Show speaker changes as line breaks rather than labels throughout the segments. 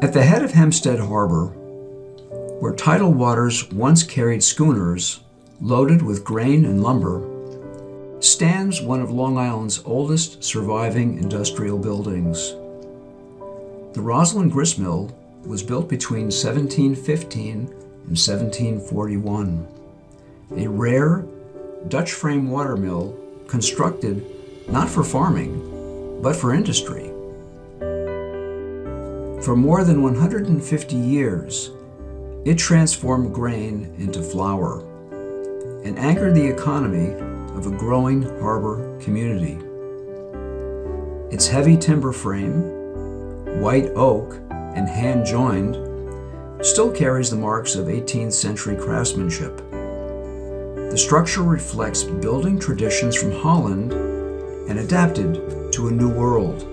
At the head of Hempstead Harbor, where tidal waters once carried schooners loaded with grain and lumber, stands one of Long Island's oldest surviving industrial buildings. The Roslyn Grist Mill was built between 1715 and 1741, a rare Dutch frame water mill constructed not for farming, but for industry. For more than 150 years, it transformed grain into flour and anchored the economy of a growing harbor community. Its heavy timber frame, white oak, and hand-joined, still carries the marks of 18th century craftsmanship. The structure reflects building traditions from Holland and adapted to a new world.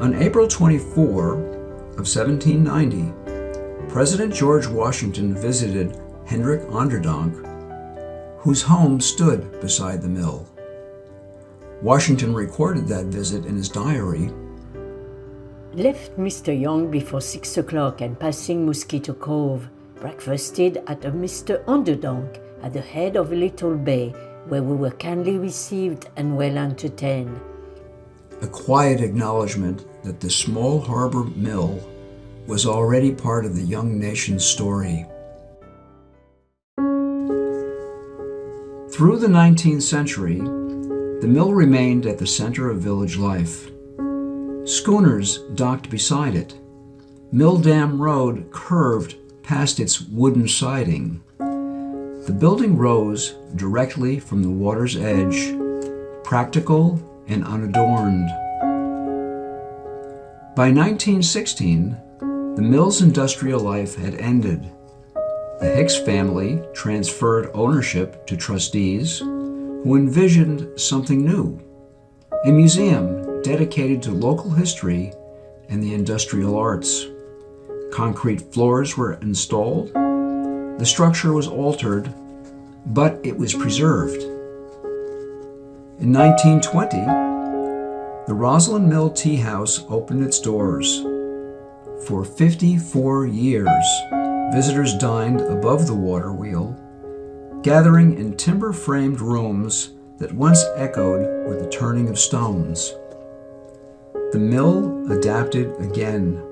On April 24 of 1790, President George Washington visited Hendrik Onderdonk, whose home stood beside the mill. Washington recorded that visit in his diary.
Left Mr. Young before 6 o'clock and passing Mosquito Cove, breakfasted at a Mr. Onderdonk at the head of a little bay where we were kindly received and well entertained.
A quiet acknowledgement that the small harbor mill was already part of the young nation's story. Through the 19th century, the mill remained at the center of village life. Schooners docked beside it. Mill Dam Road curved past its wooden siding. The building rose directly from the water's edge, practical and unadorned. By 1916, the mill's industrial life had ended. The Hicks family transferred ownership to trustees who envisioned something new, a museum dedicated to local history and the industrial arts. Concrete floors were installed. The structure was altered, but it was preserved. In 1920, the Roslyn Mill Tea House opened its doors. For 54 years, visitors dined above the water wheel, gathering in timber-framed rooms that once echoed with the turning of stones. The mill adapted again,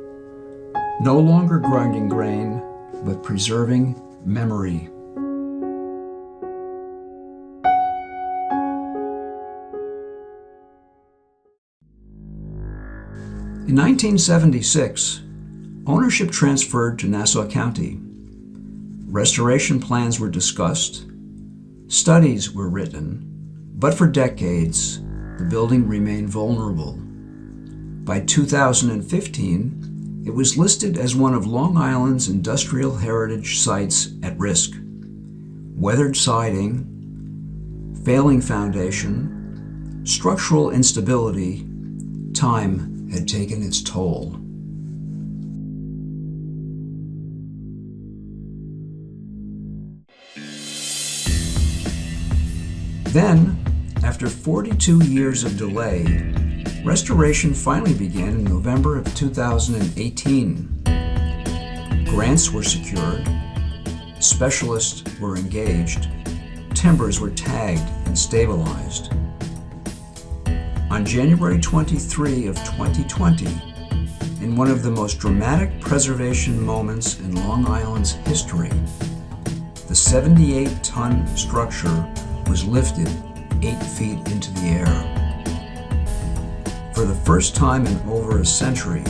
no longer grinding grain, but preserving memory. In 1976, ownership transferred to Nassau County. Restoration plans were discussed, studies were written, but for decades, the building remained vulnerable. By 2015, it was listed as one of Long Island's industrial heritage sites at risk. Weathered siding, failing foundation, structural instability, time had taken its toll. Then, after 42 years of delay, restoration finally began in November of 2018. Grants were secured, specialists were engaged, timbers were tagged and stabilized. On January 23 of 2020, in one of the most dramatic preservation moments in Long Island's history, the 78-ton structure was lifted 8 feet into the air. For the first time in over a century,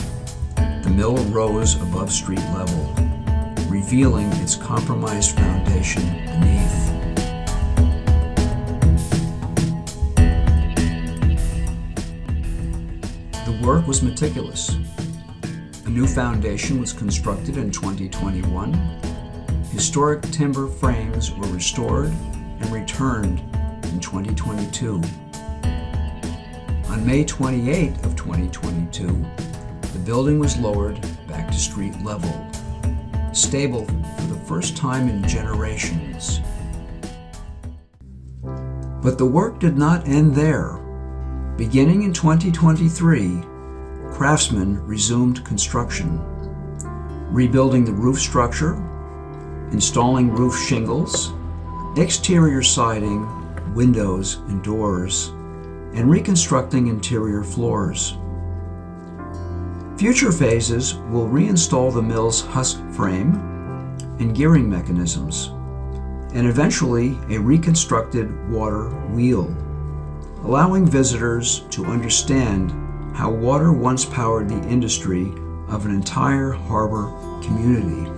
the mill rose above street level, revealing its compromised foundation beneath. The work was meticulous. A new foundation was constructed in 2021. Historic timber frames were restored and returned in 2022. On May 28 of 2022, the building was lowered back to street level, stable for the first time in generations. But the work did not end there. Beginning in 2023, craftsmen resumed construction, rebuilding the roof structure, installing roof shingles, exterior siding, windows and doors, and reconstructing interior floors. Future phases will reinstall the mill's husk frame and gearing mechanisms, and eventually a reconstructed water wheel, allowing visitors to understand how water once powered the industry of an entire harbor community.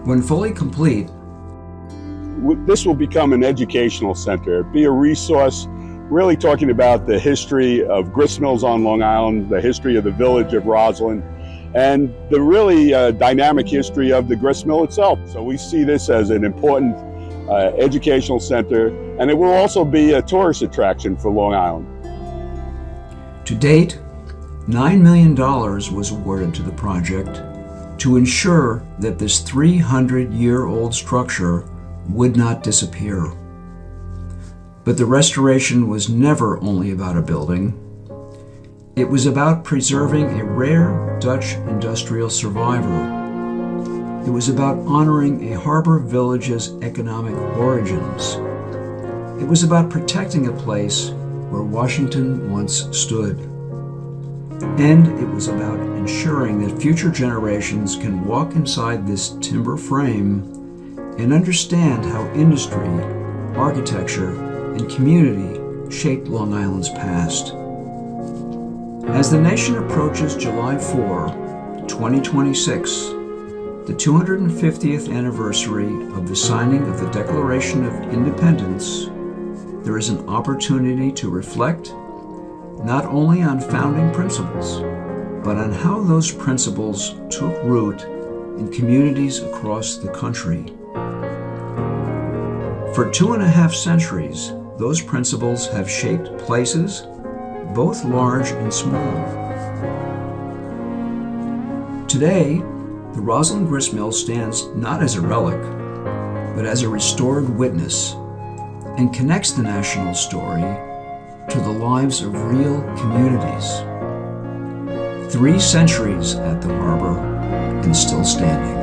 When fully complete,
this will become an educational center, be a resource really talking about the history of grist mills on Long Island, the history of the village of Roslyn, and the really dynamic history of the grist mill itself. So we see this as an important educational center, and it will also be a tourist attraction for Long Island.
To date, $9 million was awarded to the project to ensure that this 300-year-old structure would not disappear. But the restoration was never only about a building. It was about preserving a rare Dutch industrial survivor. It was about honoring a harbor village's economic origins. It was about protecting a place where Washington once stood. And it was about ensuring that future generations can walk inside this timber frame and understand how industry, architecture, and community shaped Long Island's past. As the nation approaches July 4, 2026, the 250th anniversary of the signing of the Declaration of Independence, there is an opportunity to reflect not only on founding principles, but on how those principles took root in communities across the country. For 2.5 centuries, those principles have shaped places, both large and small. Today, the Roslyn Grist Mill stands not as a relic, but as a restored witness, and connects the national story to the lives of real communities. 3 centuries at the harbor and still standing.